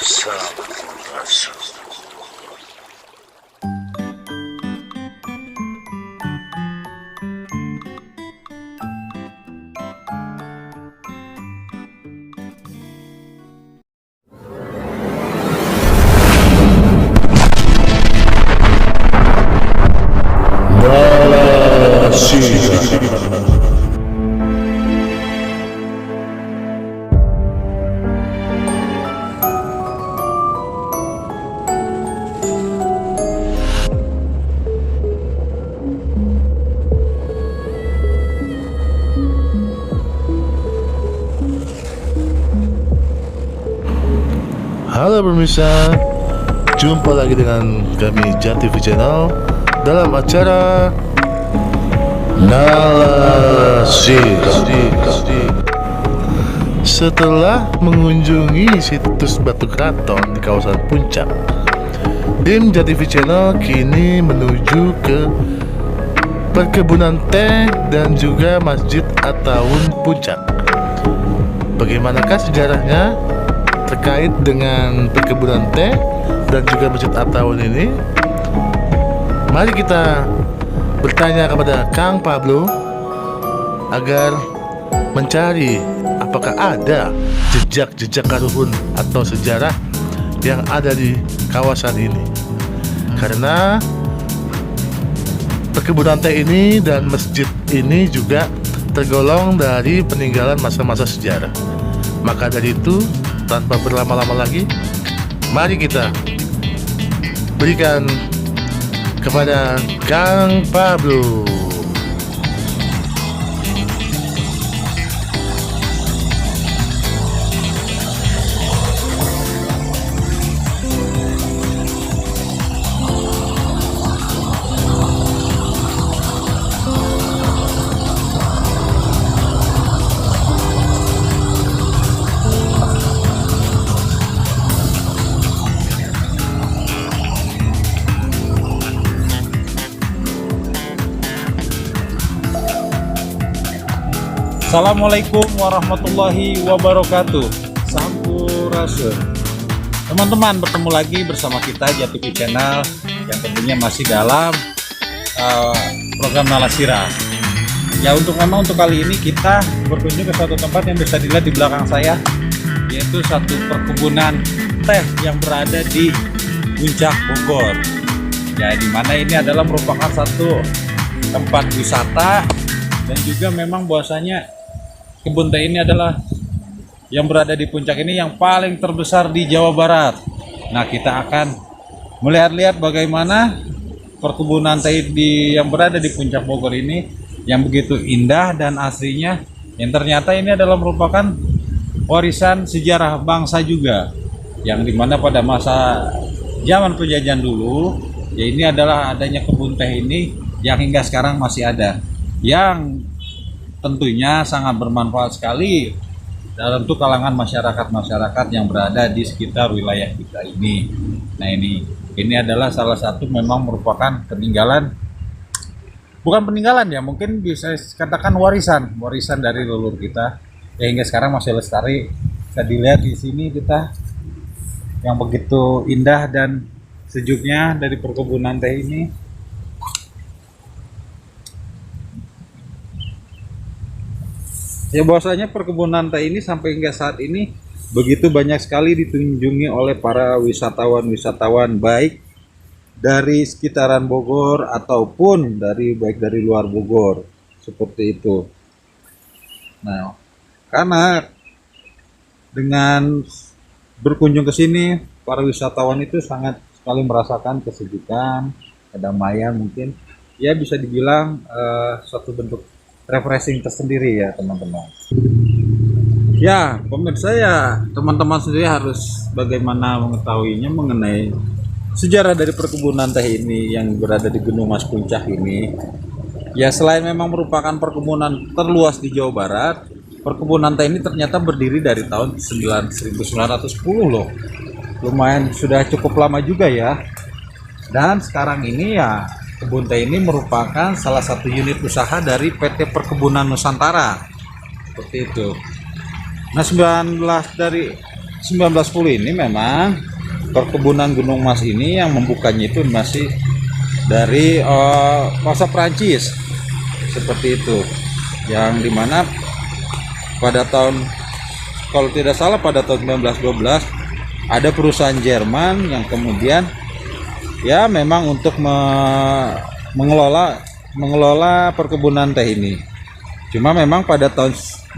Sampurasun. Halo pemirsa, jumpa lagi dengan kami JATV Channel dalam acara Nalasira. Setelah mengunjungi situs Batu Keraton di kawasan Puncak, tim JATV Channel kini menuju ke perkebunan teh dan juga Masjid At-Tawun Puncak. Bagaimanakah sejarahnya terkait dengan perkebunan teh dan juga Masjid At-Tawun ini? Mari kita bertanya kepada Kang Pablo agar mencari apakah ada jejak-jejak karuhun atau sejarah yang ada di kawasan ini. Karena perkebunan teh ini dan masjid ini juga tergolong dari peninggalan masa-masa sejarah. Maka dari itu, tanpa berlama-lama lagi, mari kita berikan kepada Kang Pablo. Assalamualaikum warahmatullahi wabarakatuh. Sampurasun. Teman-teman, bertemu lagi bersama kita JATV Channel yang tentunya masih dalam program Nalasira. Ya, untuk kali ini kita berkunjung ke suatu tempat yang bisa dilihat di belakang saya, yaitu satu perkebunan teh yang berada di Puncak Bogor. Ya, di mana ini adalah merupakan satu tempat wisata dan juga memang bahwasanya kebun teh ini adalah yang berada di puncak ini yang paling terbesar di Jawa Barat. Nah, kita akan melihat-lihat bagaimana perkebunan teh yang berada di Puncak Bogor ini yang begitu indah dan aslinya, yang ternyata ini adalah merupakan warisan sejarah bangsa juga, yang dimana pada masa zaman penjajahan dulu, ya ini adalah adanya kebun teh ini yang hingga sekarang masih ada, yang tentunya sangat bermanfaat sekali dalam tuh kalangan masyarakat yang berada di sekitar wilayah kita ini. Nah, ini adalah salah satu memang merupakan peninggalan, bukan peninggalan ya, mungkin bisa katakan warisan dari leluhur kita, ya hingga sekarang masih lestari. Bisa dilihat di sini kita yang begitu indah dan sejuknya dari perkebunan teh ini. Ya, bahwasanya perkebunan teh ini sampai hingga saat ini begitu banyak sekali dikunjungi oleh para wisatawan baik dari sekitaran Bogor ataupun baik dari luar Bogor, seperti itu. Nah, karena dengan berkunjung ke sini, para wisatawan itu sangat sekali merasakan kesejukan, kedamaian, mungkin ya bisa dibilang suatu bentuk refreshing tersendiri ya teman-teman. Ya pemirsa, ya teman-teman sendiri harus bagaimana mengetahuinya mengenai sejarah dari perkebunan teh ini yang berada di Gunung Mas Puncak ini. Ya, selain memang merupakan perkebunan terluas di Jawa Barat, perkebunan teh ini ternyata berdiri dari tahun 1910 loh. Lumayan sudah cukup lama juga ya. Dan sekarang ini ya kebun teh ini merupakan salah satu unit usaha dari PT Perkebunan Nusantara, seperti itu. Nah, 1910 ini memang perkebunan Gunung Mas ini yang membukanya itu masih dari masa Prancis seperti itu, yang dimana pada tahun, kalau tidak salah pada tahun 1912 ada perusahaan Jerman yang kemudian ya memang untuk mengelola perkebunan teh ini. Cuma memang pada tahun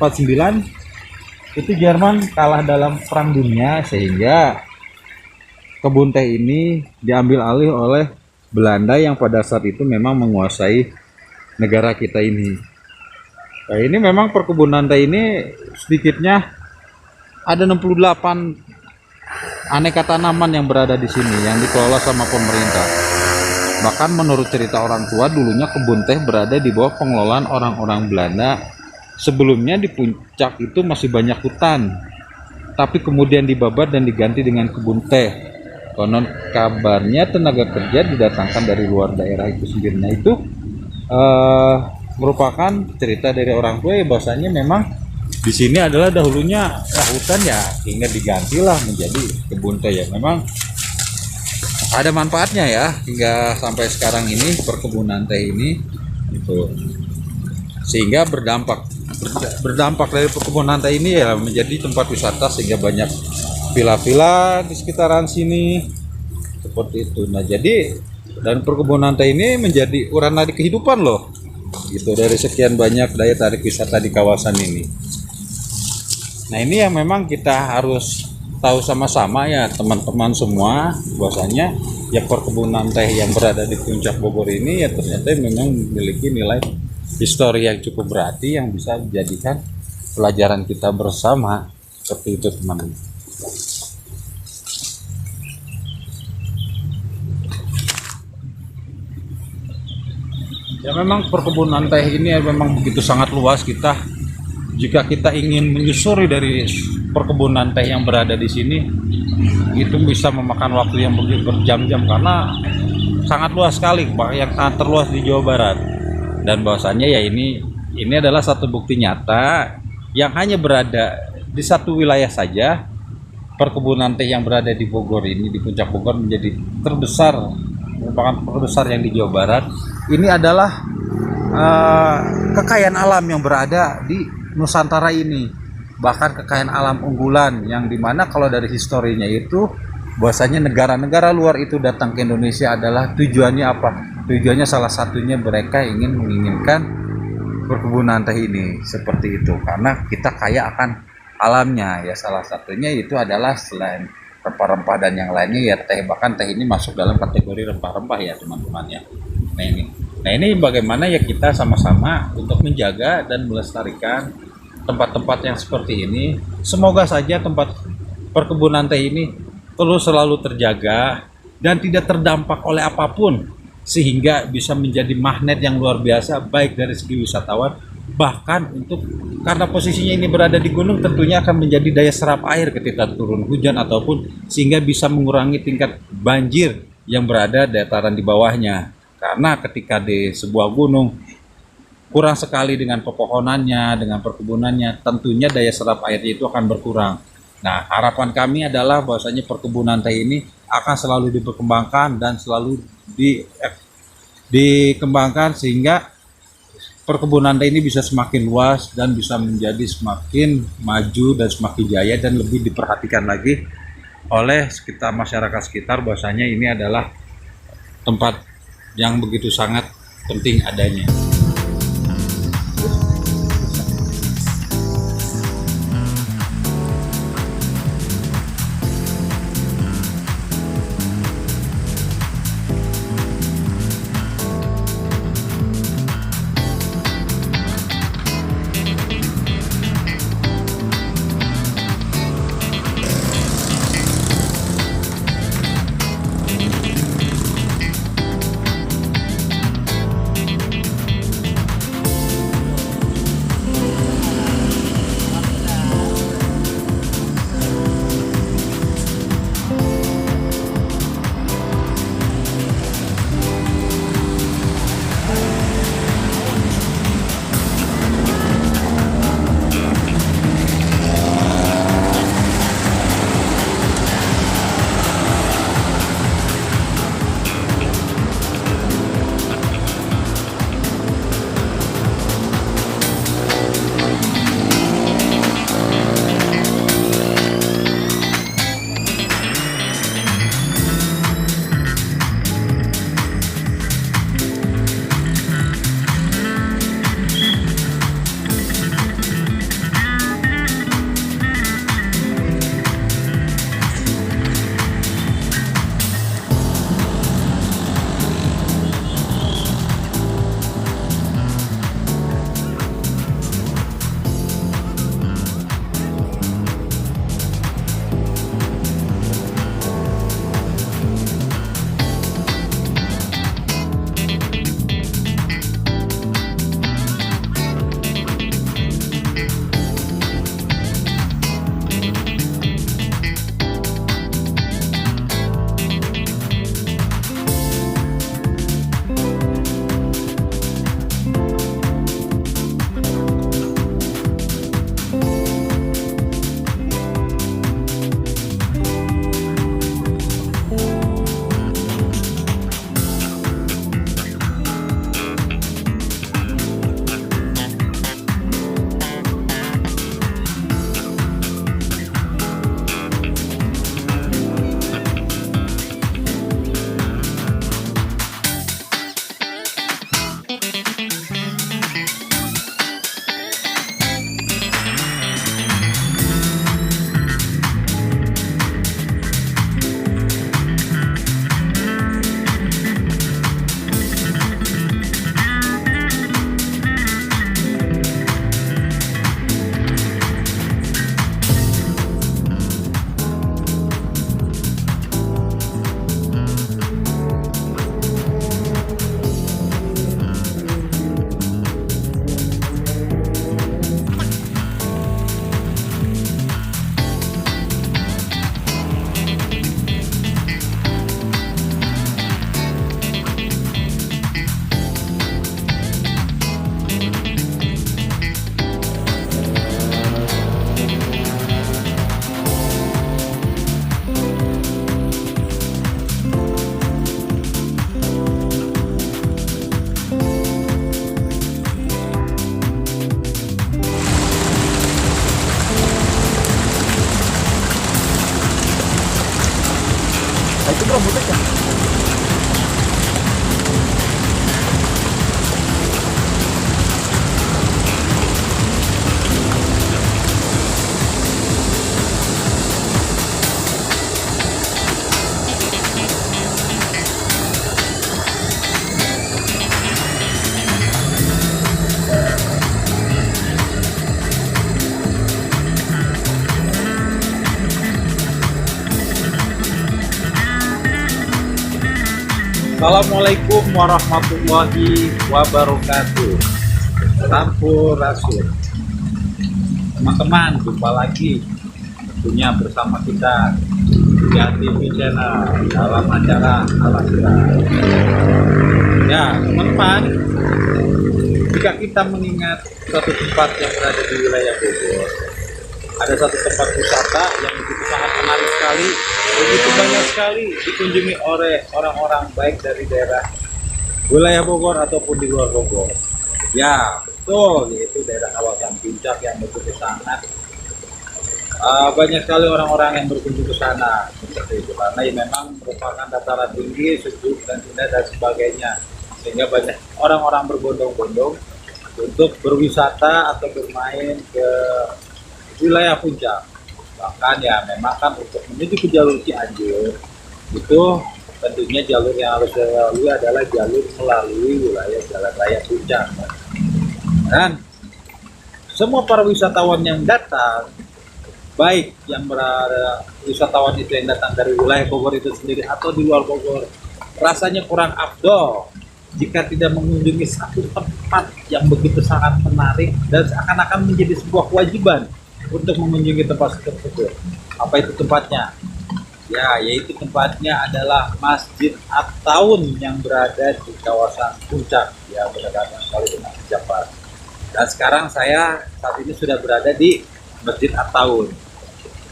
49 itu Jerman kalah dalam perang dunia, sehingga kebun teh ini diambil alih oleh Belanda yang pada saat itu memang menguasai negara kita ini. Nah, ini memang perkebunan teh ini sedikitnya ada 68 aneka tanaman yang berada di sini yang dikelola sama pemerintah. Bahkan menurut cerita orang tua, dulunya kebun teh berada di bawah pengelolaan orang-orang Belanda. Sebelumnya di puncak itu masih banyak hutan, tapi kemudian dibabat dan diganti dengan kebun teh. Konon kabarnya tenaga kerja didatangkan dari luar daerah itu sendiri. Nah, itu merupakan cerita dari orang tua ya, bahwasanya memang di sini adalah dahulunya hutan ya, hingga digantilah menjadi kebun teh. Ya memang ada manfaatnya ya, hingga sampai sekarang ini perkebunan teh ini itu, sehingga berdampak dari perkebunan teh ini ya menjadi tempat wisata, sehingga banyak villa-villa di sekitaran sini seperti itu. Nah, jadi dan perkebunan teh ini menjadi urang nadi kehidupan loh gitu, dari sekian banyak daya tarik wisata di kawasan ini. Nah, ini yang memang kita harus tahu sama-sama ya teman-teman semua, bahwasanya ya perkebunan teh yang berada di puncak Bogor ini ya ternyata memang memiliki nilai histori yang cukup berarti, yang bisa dijadikan pelajaran kita bersama seperti itu teman-teman. Ya memang perkebunan teh ini memang begitu sangat luas. Jika kita ingin menyusuri dari perkebunan teh yang berada di sini, itu bisa memakan waktu yang begitu berjam-jam, karena sangat luas sekali, yang sangat terluas di Jawa Barat. Dan bahwasanya ya ini adalah satu bukti nyata yang hanya berada di satu wilayah saja. Perkebunan teh yang berada di Bogor ini, di puncak Bogor, menjadi merupakan terbesar yang di Jawa Barat. Ini adalah kekayaan alam yang berada di Nusantara ini, bahkan kekayaan alam unggulan, yang dimana kalau dari historinya itu bahwasanya negara-negara luar itu datang ke Indonesia adalah tujuannya apa? Tujuannya salah satunya mereka menginginkan perkebunan teh ini seperti itu, karena kita kaya akan alamnya ya. Salah satunya itu adalah selain rempah-rempah dan yang lainnya ya teh, bahkan teh ini masuk dalam kategori rempah-rempah ya teman-teman ya. Nah ini bagaimana ya kita sama-sama untuk menjaga dan melestarikan tempat-tempat yang seperti ini. Semoga saja tempat perkebunan teh ini terus selalu terjaga dan tidak terdampak oleh apapun, sehingga bisa menjadi magnet yang luar biasa baik dari segi wisatawan, bahkan karena posisinya ini berada di gunung, tentunya akan menjadi daya serap air ketika turun hujan, ataupun sehingga bisa mengurangi tingkat banjir yang berada dataran di bawahnya. Karena ketika di sebuah gunung kurang sekali dengan pepohonannya, dengan perkebunannya, tentunya daya serap airnya itu akan berkurang. Nah, harapan kami adalah bahwasanya perkebunan teh ini akan selalu diperkembangkan dan selalu dikembangkan, sehingga perkebunan teh ini bisa semakin luas dan bisa menjadi semakin maju dan semakin jaya, dan lebih diperhatikan lagi oleh masyarakat sekitar, bahwasanya ini adalah tempat yang begitu sangat penting adanya. rambut aja. Assalamualaikum warahmatullahi wabarakatuh. Sampurasun. Teman-teman, jumpa lagi tentunya bersama kita di TV Channel dalam acara Alasira. Ya, teman-teman, jika kita mengingat suatu tempat yang berada di wilayah Bogor, ada satu tempat wisata yang begitu sangat menarik sekali, begitu banyak sekali dikunjungi oleh orang-orang baik dari daerah wilayah Bogor ataupun di luar Bogor. Ya, betul, yaitu daerah kawasan Puncak yang begitu sangat banyak sekali orang-orang yang berkunjung ke sana seperti itu, karena ya memang merupakan dataran tinggi, sejuk dan indah dan sebagainya, sehingga banyak orang-orang berbondong-bondong untuk berwisata atau bermain ke wilayah Puncak. Bahkan ya memang kan untuk menuju ke jalur Cianjur itu tentunya jalur yang harus dilalui adalah jalur melalui wilayah Jalan Raya Puncak. Dan semua para wisatawan yang datang, baik yang berada wisatawan itu yang datang dari wilayah Bogor itu sendiri atau di luar Bogor, rasanya kurang afdol jika tidak mengunjungi satu tempat yang begitu sangat menarik dan seakan-akan menjadi sebuah kewajiban untuk mengunjungi tempat tersebut. Apa itu tempatnya? Ya, yaitu tempatnya adalah Masjid At-Taun yang berada di kawasan Puncak, ya, berdekatan sekali dengan Japan. Dan sekarang saya saat ini sudah berada di Masjid At-Taun.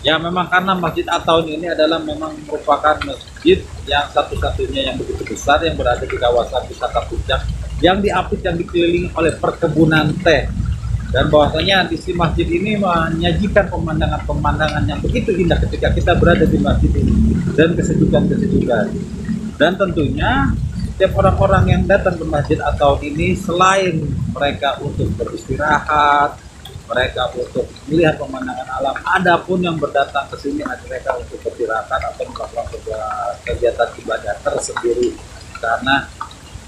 Ya, memang karena Masjid At-Taun ini adalah memang merupakan masjid yang satu-satunya yang begitu besar yang berada di kawasan wisata Puncak, yang diapit yang dikelilingi oleh perkebunan teh. Dan bahwasanya di si masjid ini menyajikan pemandangan-pemandangan yang begitu indah ketika kita berada di masjid ini, dan kesejukan-kesejukan. Dan tentunya setiap orang-orang yang datang ke Masjid At-Taun ini, selain mereka untuk beristirahat, mereka untuk melihat pemandangan alam, adapun yang berdatang ke sini mereka untuk beristirahat atau melakukan kegiatan ibadah tersendiri, karena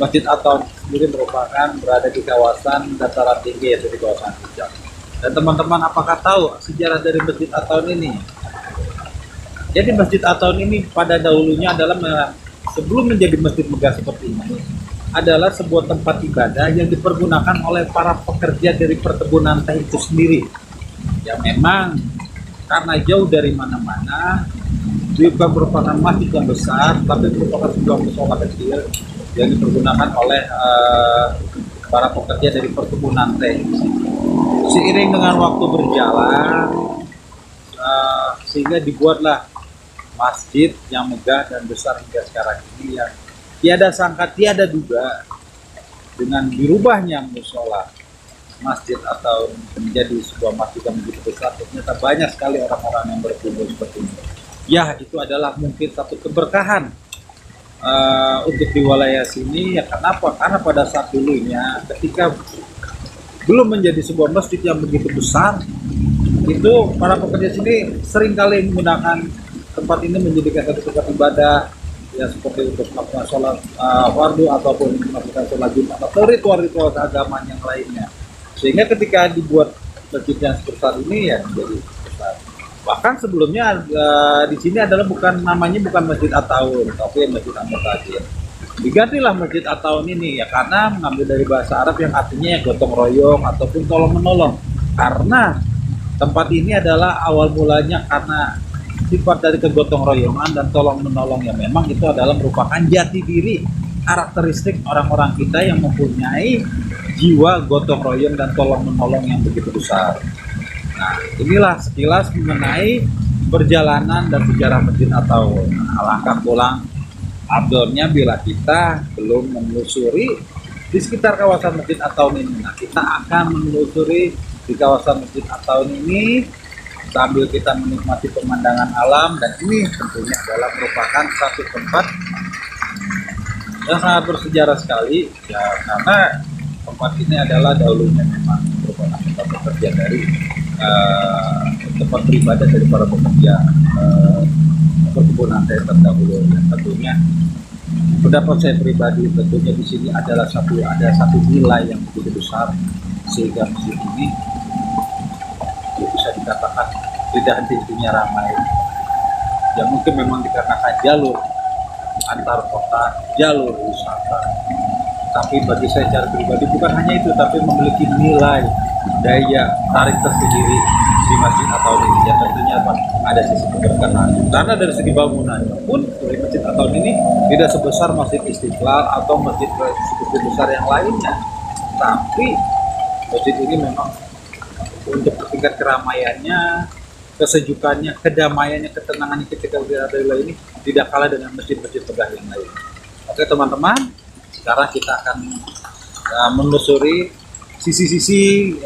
Masjid At-Taun sendiri merupakan berada di kawasan dataran tinggi, yaitu di kawasan Puncak. Dan teman-teman, apakah tahu sejarah dari Masjid At-Taun ini? Jadi Masjid At-Taun ini pada dahulunya adalah sebelum menjadi masjid megah seperti ini, adalah sebuah tempat ibadah yang dipergunakan oleh para pekerja dari perkebunan teh itu sendiri. Yang memang karena jauh dari mana-mana, bukan merupakan masjid yang besar, tapi merupakan sebuah musola kecil yang dipergunakan oleh para pekerja dari perkebunan teh. Seiring dengan waktu berjalan, sehingga dibuatlah masjid yang megah dan besar hingga sekarang ini, yang tiada sangka tiada duga dengan dirubahnya musola masjid atau menjadi sebuah masjid yang begitu besar, ternyata banyak sekali orang-orang yang berkumpul seperti ini. Ya, itu adalah mungkin satu keberkahan untuk di wilayah sini. Ya, kenapa? Karena pada saat dulunya ketika belum menjadi sebuah masjid yang begitu besar, itu para pekerja sini seringkali menggunakan tempat ini menjadikan satu tempat ibadah, ya, seperti untuk melakukan sholat fardu ataupun melakukan sholat jumat atau ritual-ritual keagamaan yang lainnya. Sehingga ketika dibuat masjid yang sebesar ini, ya menjadi besar. Bahkan sebelumnya di sini adalah namanya bukan Masjid At-Taun, tapi Masjid At-Taun. Digantilah Masjid At-Taun ini ya karena mengambil dari bahasa Arab yang artinya ya gotong royong ataupun tolong menolong. Karena tempat ini adalah awal mulanya karena sifat dari kegotong royongan dan tolong menolong, yang memang itu adalah merupakan jati diri, karakteristik orang-orang kita yang mempunyai jiwa gotong royong dan tolong menolong yang begitu besar. Nah, inilah sekilas mengenai perjalanan dan sejarah Masjid At-Taun. Alangkah pulang abdolnya bila kita belum menelusuri di sekitar kawasan Masjid At-Taun ini. Nah, kita akan menelusuri di kawasan Masjid At-Taun ini sambil kita menikmati pemandangan alam, dan ini tentunya adalah merupakan satu tempat yang sangat bersejarah sekali ya, karena tempat ini adalah dahulunya memang merupakan tempat bekerja dari tempat beribadah dari para pekerja perkebunan teh terdahulu. Dan tentunya pendapat saya pribadi, tentunya di sini ada satu nilai yang begitu besar sehingga masjid ini bisa dikatakan tidak henti-hentinya ramai. Ya mungkin memang dikarenakan jalur antar kota, jalur wisata. Tapi bagi saya secara pribadi bukan hanya itu, tapi memiliki nilai daya tarik tersendiri di Masjid At-Taun ini. Ya tentunya ada sisi keberkahan. Karena dari segi bangunan pun Masjid At-Taun ini tidak sebesar Masjid Istiqlal atau masjid besar yang lainnya. Tapi masjid ini memang untuk tingkat keramaiannya, kesejukannya, kedamaiannya, ketenangannya ketika berada di wilayah ini tidak kalah dengan masjid-masjid megah yang lain. Oke teman-teman, sekarang kita akan menelusuri sisi-sisi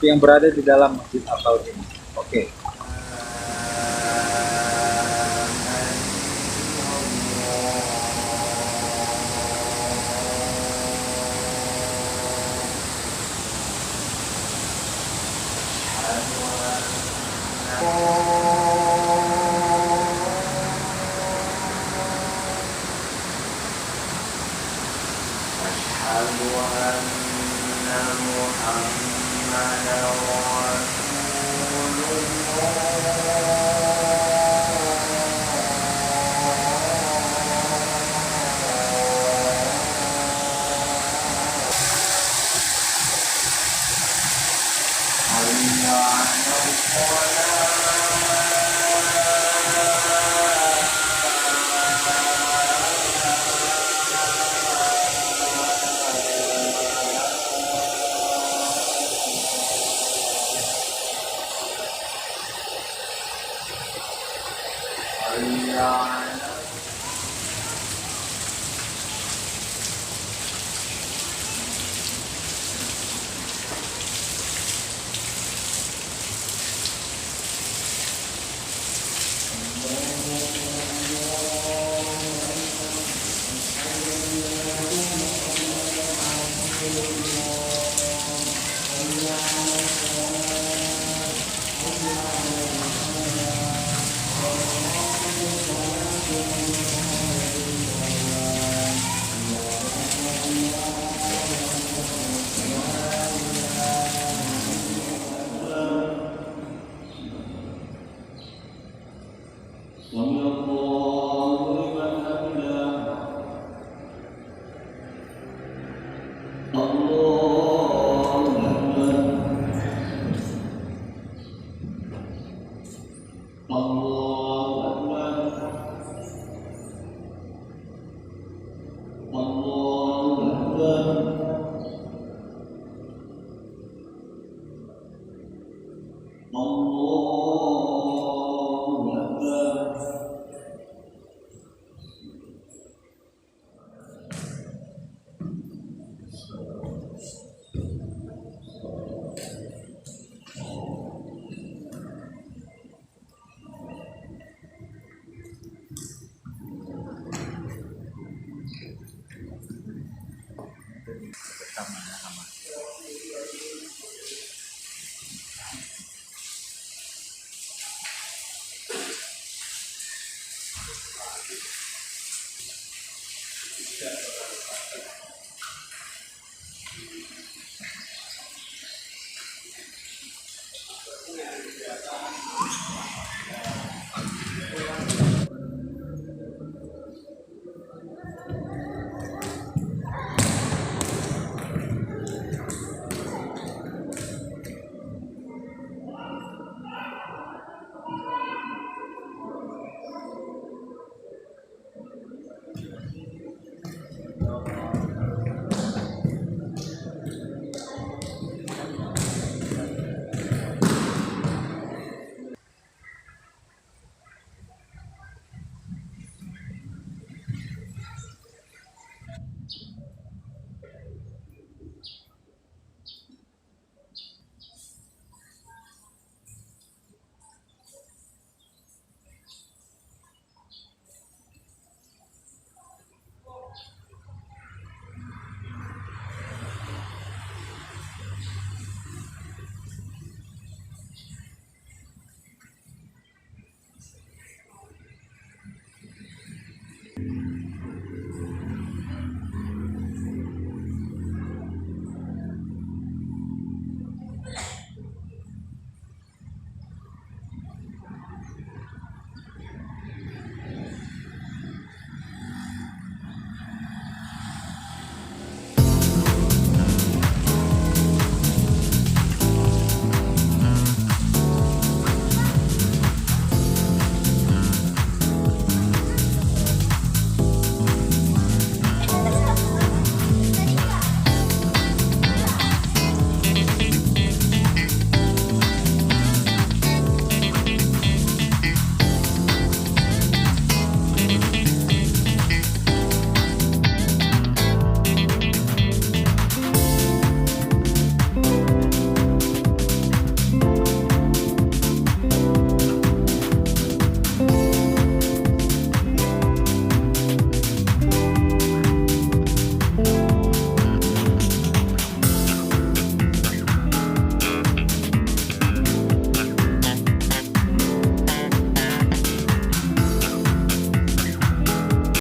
yang berada di dalam Masjid At-Taun ini. Oke.